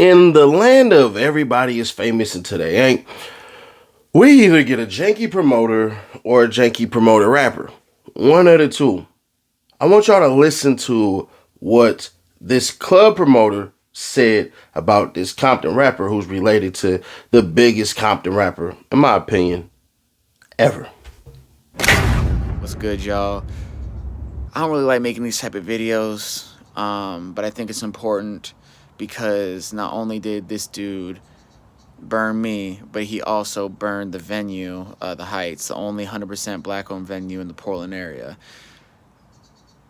In the land of everybody is famous and today ain't, we either get a janky promoter or a janky promoter rapper. One of the two. I want y'all to listen to what this club promoter said about this Compton rapper who's related to the biggest Compton rapper, in my opinion, ever. What's good, y'all? I don't really like making these type of videos, but I think it's important because not only did this dude burn me, but he also burned the venue, the Heights, the only 100% black-owned venue in the Portland area.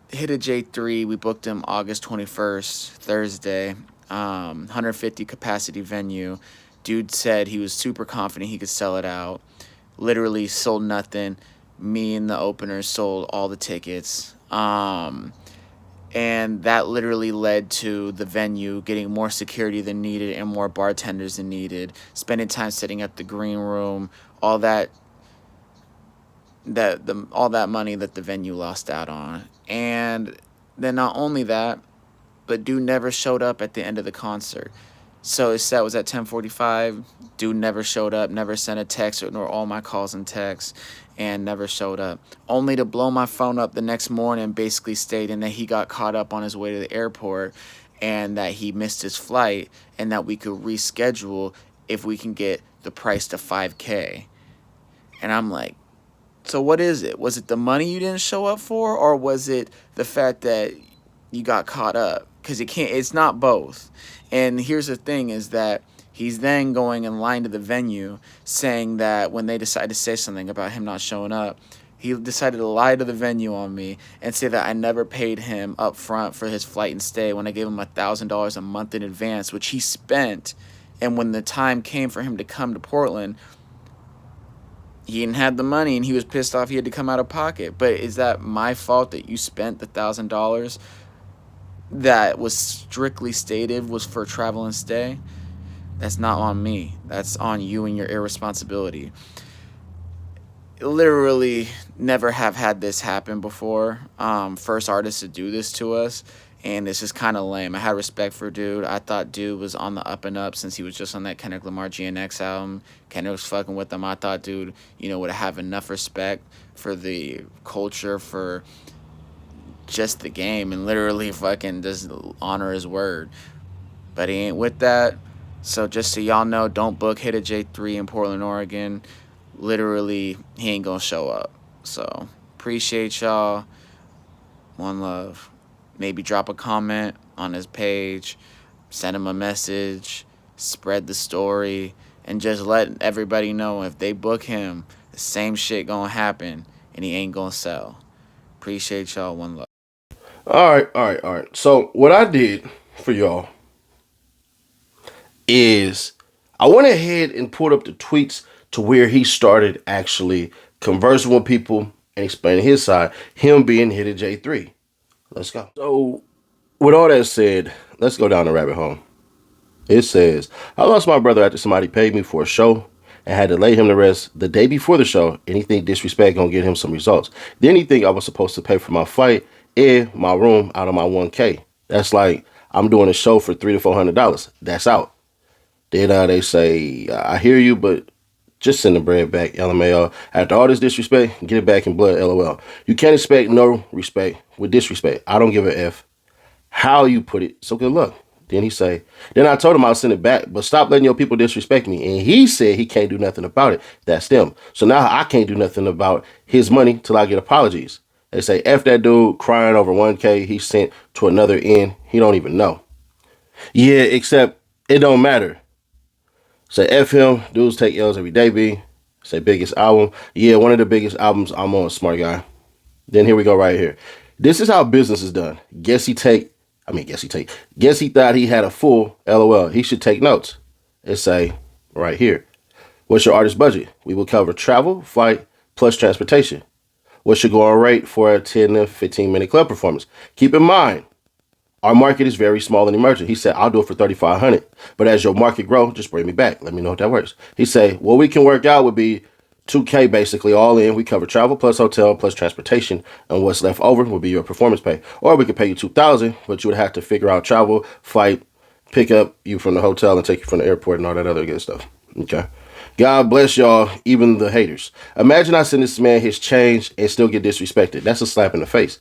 Hitta J3, we booked him August 21st, Thursday, 150 capacity venue. Dude said he was super confident he could sell it out. Literally sold nothing. Me and the opener sold all the tickets. And that literally led to the venue getting more security than needed and more bartenders than needed, spending time setting up the green room, all that money that the venue lost out on. And then not only that, but dude never showed up at the end of the concert. So his set was at 10:45. Dude never showed up, never sent a text or ignored all my calls and texts, and never showed up. Only to blow my phone up the next morning, basically stating that he got caught up on his way to the airport and that he missed his flight and that we could reschedule if we can get the price to $5K. And I'm like, so what is it? Was it the money you didn't show up for, or was it the fact that you got caught up? Because it's not both. And here's the thing is that he's then going in line to the venue saying that when they decide to say something about him not showing up, he decided to lie to the venue on me and say that I never paid him up front for his flight and stay when I gave him $1,000 a month in advance, which he spent. And when the time came for him to come to Portland, he didn't have the money and he was pissed off he had to come out of pocket. But is that my fault that you spent the $1,000 that was strictly stated was for travel and stay? That's not on me. That's on you and your irresponsibility. Literally never have had this happen before. First artist to do this to us. And this is kind of lame. I had respect for dude. I thought dude was on the up and up since he was just on that Kendrick Lamar GNX album. Kendrick was fucking with him. I thought dude, would have enough respect for the culture, for just the game, and literally fucking just honor his word. But he ain't with that. So just so y'all know, don't book Hitta J3 in Portland, Oregon. Literally, he ain't gonna show up. So appreciate y'all. One love. Maybe drop a comment on his page, send him a message, spread the story, and just let everybody know if they book him, the same shit gonna happen, and he ain't gonna sell. Appreciate y'all. One love. All right. So what I did for y'all is I went ahead and pulled up the tweets to where he started actually conversing with people and explaining his side, him being Hitta J3. Let's go. So, with all that said, let's go down the rabbit hole. It says, I lost my brother after somebody paid me for a show and had to lay him to rest the day before the show. Anything disrespect gonna get him some results. Then he think I was supposed to pay for my flight and my room out of my 1K. That's like I'm doing a show for $300 to $400. That's out. Then they say, I hear you, but just send the bread back, LMAO. After all this disrespect, get it back in blood, LOL. You can't expect no respect with disrespect. I don't give a F how you put it, so good luck. Then I told him I'll send it back, but stop letting your people disrespect me. And he said he can't do nothing about it. That's them. So now I can't do nothing about his money till I get apologies. They say, F that dude crying over 1K he sent to another end he don't even know. Yeah, except it don't matter. Say F him, dudes take L's every day, B. Say biggest album. Yeah, one of the biggest albums I'm on, smart guy. Then here we go right here. This is how business is done. Guess he thought he had a full LOL. He should take notes. It say right here. What's your artist budget? We will cover travel, flight, plus transportation. What's your going rate for a 10 to 15 minute club performance? Keep in mind, our market is very small and emerging. He said, I'll do it for $3,500. But as your market grow, just bring me back. Let me know if that works. He said, what we can work out would be $2K basically all in. We cover travel plus hotel plus transportation. And what's left over will be your performance pay. Or we could pay you $2,000, but you would have to figure out travel, flight, pick up you from the hotel and take you from the airport and all that other good stuff. Okay. God bless y'all, even the haters. Imagine I send this man his change and still get disrespected. That's a slap in the face.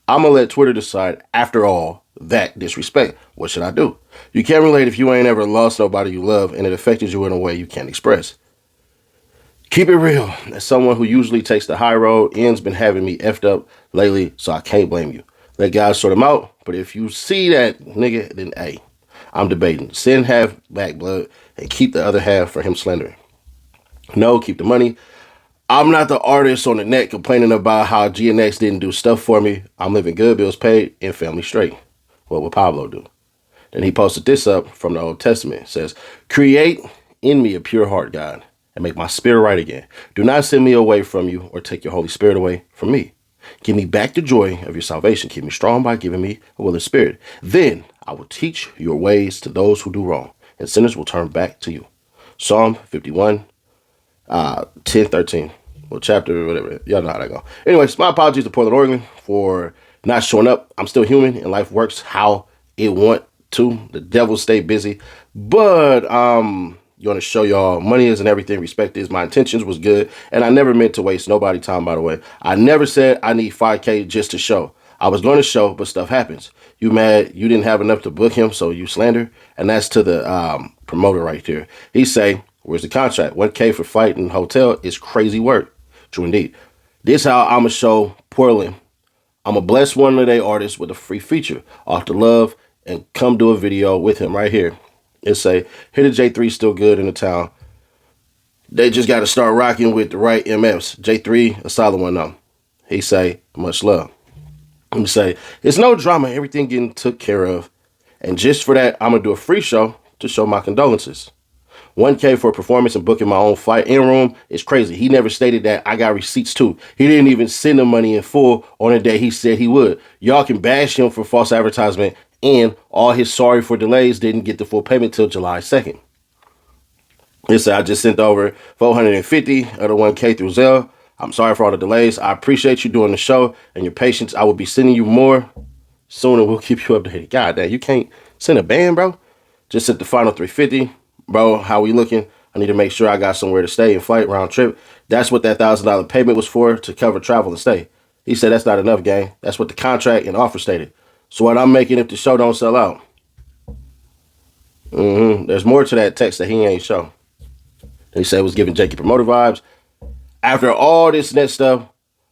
I'm going to let Twitter decide after all that disrespect. What should I do? You can't relate if you ain't ever lost nobody you love and it affected you in a way you can't express. Keep it real. As someone who usually takes the high road, Ian's been having me effed up lately, so I can't blame you. Let God sort him out, but if you see that nigga, then hey, I'm debating. Send half back blood and keep the other half for him slandering. No, keep the money. I'm not the artist on the net complaining about how GNX didn't do stuff for me. I'm living good, bills paid, and family straight. What would Pablo do? Then he posted this up from the Old Testament. It says, create in me a pure heart, God, and make my spirit right again. Do not send me away from you or take your Holy Spirit away from me. Give me back the joy of your salvation. Keep me strong by giving me a willing spirit. Then I will teach your ways to those who do wrong, and sinners will turn back to you. Psalm 51, 10, 13. Well, chapter, whatever. Y'all know how that go. Anyways, my apologies to Portland, Oregon for not showing up. I'm still human, and life works how it want to. The devil stay busy. But you want to show y'all money isn't everything. Respect is. My intentions was good, and I never meant to waste nobody time, by the way. I never said I need 5K just to show. I was going to show, but stuff happens. You mad you didn't have enough to book him, so you slander. And that's to the promoter right there. He say, where's the contract? 1K for flight and hotel is crazy work. True indeed. This how I'ma show Portland. I'ma bless one of their artists with a free feature off the love and come do a video with him right here. It say, Hitta J3 still good in the town. They just got to start rocking with the right MFs. J3, a solid one though. He say, much love. He say, it's no drama. Everything getting took care of. And just for that, I'm going to do a free show to show my condolences. 1K for a performance and booking my own flight in room is crazy. He never stated that. I got receipts too. He didn't even send the money in full on the day he said he would. Y'all can bash him for false advertisement, and all his sorry for delays didn't get the full payment till July 2nd. He said, I just sent over 450 of the 1K through Zelle. I'm sorry for all the delays. I appreciate you doing the show and your patience. I will be sending you more soon and we'll keep you updated. God damn, you can't send a band, bro? Just sent the final 350. Bro, how we looking? I need to make sure I got somewhere to stay and flight round trip. That's what that $1,000 payment was for, to cover travel and stay. He said that's not enough, gang. That's what the contract and offer stated. So what I'm making if the show don't sell out. There's more to that text that he ain't show. He said it was giving Jakey promoter vibes. After all this net stuff,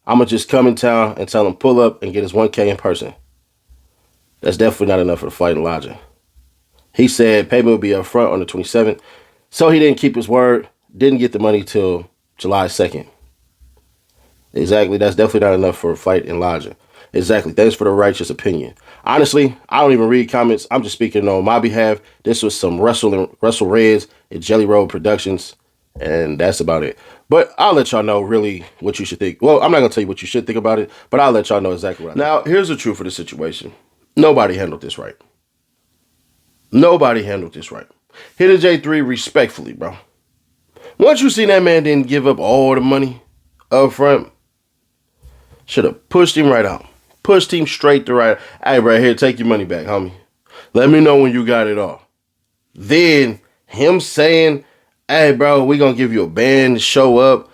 I'm going to just come in town and tell him pull up and get his 1K in person. That's definitely not enough for the flight and lodging. He said payment would be up front on the 27th. So he didn't keep his word. Didn't get the money till July 2nd. Exactly. That's definitely not enough for a flight and lodging. Exactly. Thanks for the righteous opinion. Honestly, I don't even read comments. I'm just speaking on my behalf. This was some Russell Reds and Jelly Roll Productions. And that's about it. But I'll let y'all know really what you should think. Well, I'm not going to tell you what you should think about it, but I'll let y'all know exactly what I think. Now, here's the truth of the situation. Nobody handled this right. Nobody handled this right. Hitta J3 respectfully, bro. Once you see that man didn't give up all the money up front, should have pushed him right out. Pushed him straight to right. Hey, bro, here, take your money back, homie. Let me know when you got it all. Then him saying, hey, bro, we going to give you a band to show up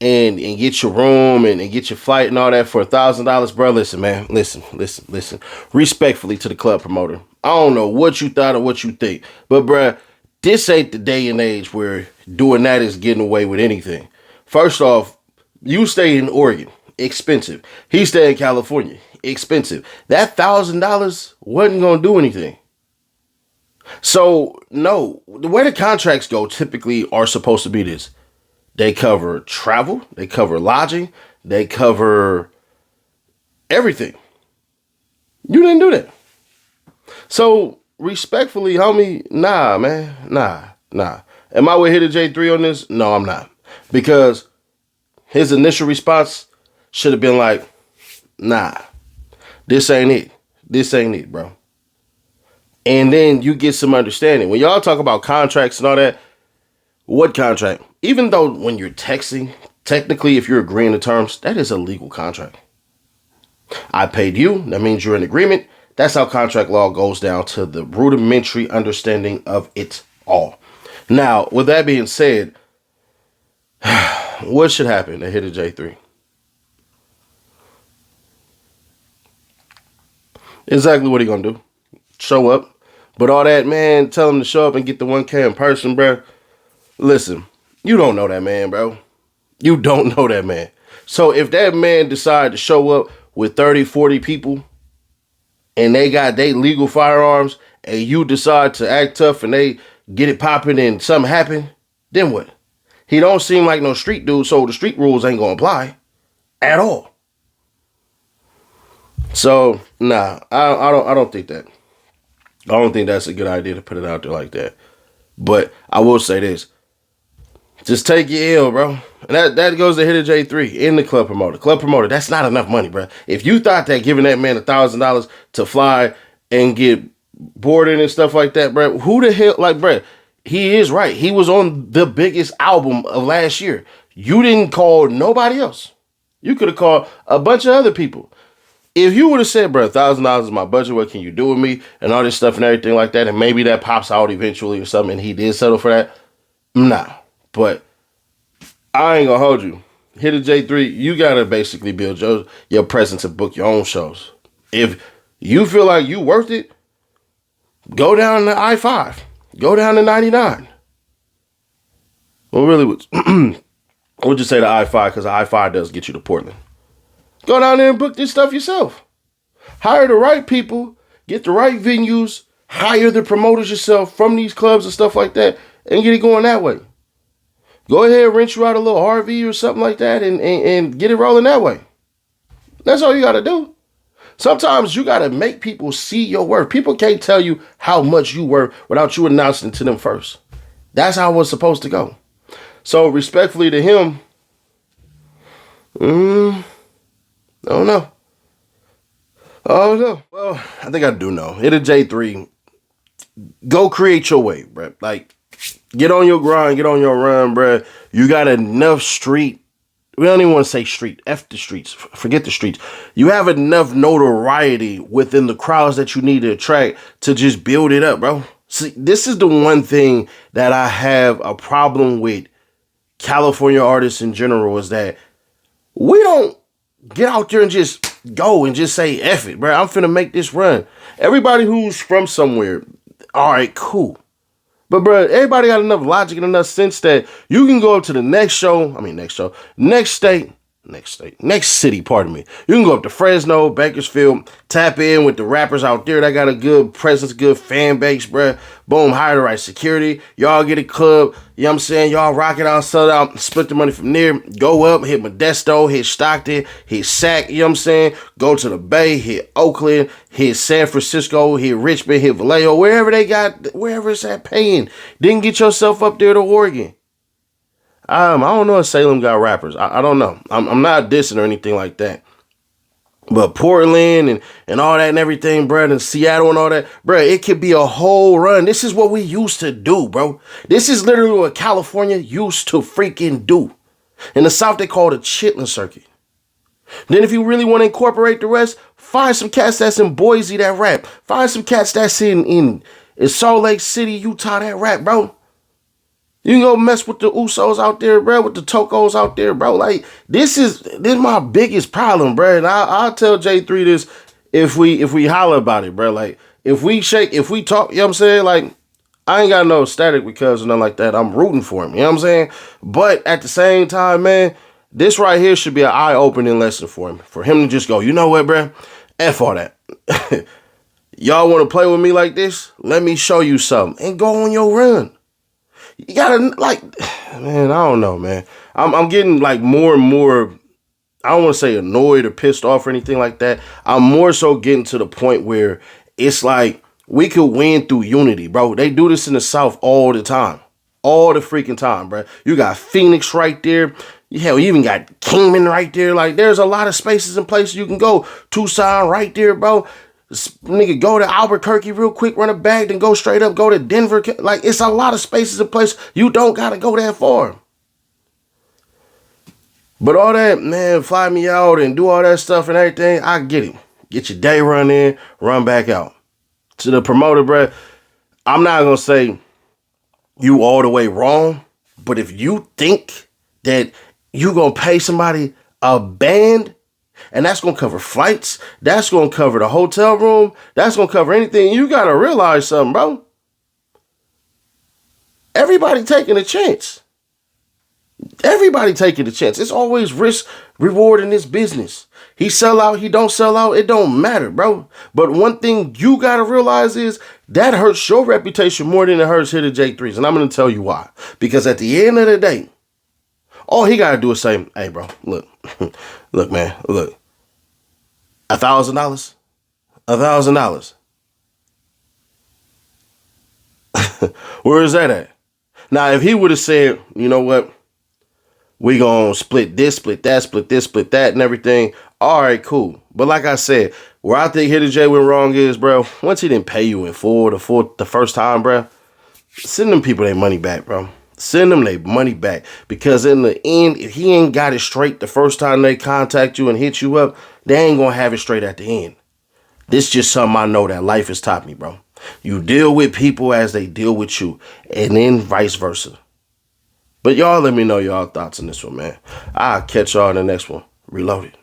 and get your room and get your flight and all that for $1,000, bro. Listen, man. Listen. Respectfully to the club promoter. I don't know what you thought or what you think, but, bro, this ain't the day and age where doing that is getting away with anything. First off, you stay in Oregon. Expensive. He stay in California. Expensive. That $1,000 wasn't going to do anything. So, no, the way the contracts go typically are supposed to be this. They cover travel, they cover lodging, they cover everything. You didn't do that. So, respectfully, homie, nah, man, nah. Am I with Hitta J3 on this? No, I'm not. Because his initial response should have been like, nah, this ain't it. This ain't it, bro. And then you get some understanding. When y'all talk about contracts and all that, what contract? Even though when you're texting, technically if you're agreeing to terms, that is a legal contract. I paid you. That means you're in agreement. That's how contract law goes down to the rudimentary understanding of it all. Now, with that being said, what should happen to Hitta J3? Exactly what he gonna do. Show up. But all that, man, tell him to show up and get the 1K in person, bro. Listen, you don't know that man, bro. You don't know that man. So if that man decide to show up with 30, 40 people and they got their legal firearms and you decide to act tough and they get it popping and something happen, then what? He don't seem like no street dude, so the street rules ain't gonna apply at all. So nah, I don't think that. I don't think that's a good idea to put it out there like that. But I will say this. Just take your L, bro. And that goes to Hitta J3 in the club promoter. Club promoter, that's not enough money, bro. If you thought that giving that man $1,000 to fly and get boarded and stuff like that, bro, who the hell, like, bro, he is right. He was on the biggest album of last year. You didn't call nobody else. You could have called a bunch of other people. If you would have said, bro, $1,000 is my budget, what can you do with me? And all this stuff and everything like that, and maybe that pops out eventually or something, and he did settle for that, nah. But I ain't gonna hold you. Hitta J3, you gotta basically build your presence and book your own shows. If you feel like you worth it, go down to I-5. Go down to 99. Well, really, we'll just say the I-5 because the I-5 does get you to Portland. Go down there and book this stuff yourself. Hire the right people, get the right venues, hire the promoters yourself from these clubs and stuff like that, and get it going that way. Go ahead, rent you out a little RV or something like that and get it rolling that way. That's all you got to do. Sometimes you got to make people see your worth. People can't tell you how much you worth without you announcing to them first. That's how it's supposed to go. So respectfully to him, I don't know. Oh no. Well, I think I do know. Hitta J3. Go create your way, bro. Like, get on your grind, get on your run, bro. You got enough street. We don't even want to say street. F the streets. Forget the streets. You have enough notoriety within the crowds that you need to attract to just build it up, bro. See, this is the one thing that I have a problem with California artists in general is that we don't get out there and just go and just say, F it, bro. I'm finna make this run. Everybody who's from somewhere, all right, cool. But, bro, everybody got enough logic and enough sense that you can go up to the next state, next city, pardon me. You can go up to Fresno, Bakersfield, tap in with the rappers out there that got a good presence, good fan base, bruh. Boom, hire the right security. Y'all get a club, you know what I'm saying? Y'all rock it out, sell it out, split the money from there. Go up, hit Modesto, hit Stockton, hit Sac, you know what I'm saying? Go to the Bay, hit Oakland, hit San Francisco, hit Richmond, hit Vallejo, wherever it's at paying. Then get yourself up there to Oregon. I don't know if Salem got rappers. I don't know. I'm not dissing or anything like that. But Portland and all that and everything, bro, and Seattle and all that, bro, it could be a whole run. This is what we used to do, bro. This is literally what California used to freaking do. In the South, they call it a chitlin circuit. Then if you really want to incorporate the rest, find some cats that's in Boise that rap. Find some cats that's in Salt Lake City, Utah that rap, bro. You can go mess with the Usos out there, bro, with the Tocos out there, bro. Like, this is my biggest problem, bro. And I'll tell J3 this if we holler about it, bro. Like, if we talk, you know what I'm saying? Like, I ain't got no static because or nothing like that. I'm rooting for him, you know what I'm saying? But at the same time, man, this right here should be an eye-opening lesson for him. For him to just go, you know what, bro? F all that. Y'all want to play with me like this? Let me show you something. And go on your run. You gotta, like, man, I don't know, man. I'm getting, like, more and more, I don't want to say annoyed or pissed off or anything like that. I'm more so getting to the point where it's like we could win through unity, bro. They do this in the South all the time. All the freaking time, bro. You got Phoenix right there. Hell, you even got Kingman right there. Like, there's a lot of spaces and places you can go. Tucson right there, bro. Nigga, go to Albuquerque real quick, run a bag, then go straight up, go to Denver. Like, it's a lot of spaces and places. You don't got to go that far. But all that, man, fly me out and do all that stuff and everything, I get it. get your day run in, run back out. To the promoter, bruh, I'm not going to say you all the way wrong, but if you think that you going to pay somebody a band and that's going to cover flights, that's going to cover the hotel room, that's going to cover anything, you got to realize something, bro. Everybody taking a chance. Everybody taking a chance. It's always risk reward in this business. He sell out, he don't sell out, it don't matter, bro. But one thing you gotta realize is that hurts your reputation more than it hurts Hitta J3's. And I'm gonna tell you why. Because at the end of the day, all he gotta do is say, hey bro, look, look, man, look. $1,000? $1,000. Where is that at? Now, if he would have said, you know what? We gonna split this, split that, split this, split that, and everything. All right, cool. But like I said, where I think Hitta J went wrong is, bro, once he didn't pay you in full the first time, bro, send them people their money back, bro. Send them their money back. Because in the end, if he ain't got it straight the first time they contact you and hit you up, they ain't gonna have it straight at the end. This just something I know that life has taught me, bro. You deal with people as they deal with you, and then vice versa. But y'all let me know y'all thoughts on this one, man. I'll catch y'all in the next one. Reloaded.